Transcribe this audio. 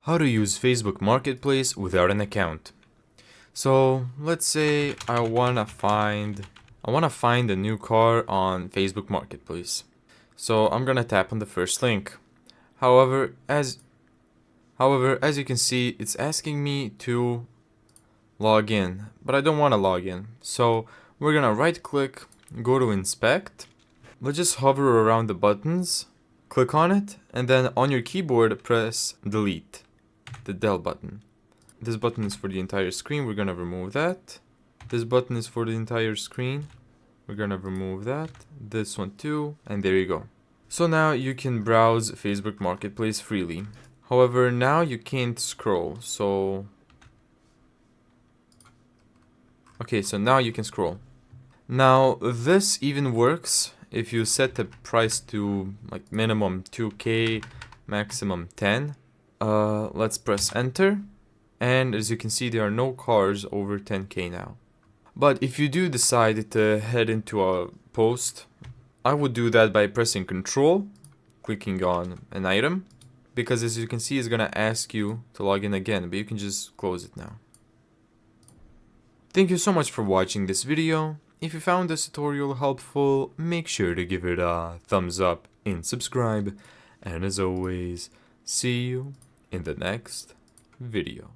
How to use Facebook Marketplace without an account. So let's say I wanna find a new car on Facebook Marketplace. So I'm gonna tap on the first link. However, as you can see, it's asking me to log in, but I don't want to log in. So we're gonna right click, go to inspect. Let's just hover around the buttons, click on it, and then on your keyboard press delete, the del button. This button is for the entire screen, we're gonna remove that. This button is for the entire screen, we're gonna remove that. This one too, and there you go. So now you can browse Facebook Marketplace freely. However, now you can't scroll, so... Okay, so now you can scroll. Now, this even works if you set the price to like minimum 2K, maximum 10. Let's press enter. And as you can see, there are no cars over 10K now. But if you do decide to head into a post, I would do that by pressing Control, clicking on an item, because as you can see, it's gonna ask you to log in again, but you can just close it now. Thank you so much for watching this video. If you found this tutorial helpful, make sure to give it a thumbs up and subscribe. And as always, see you in the next video.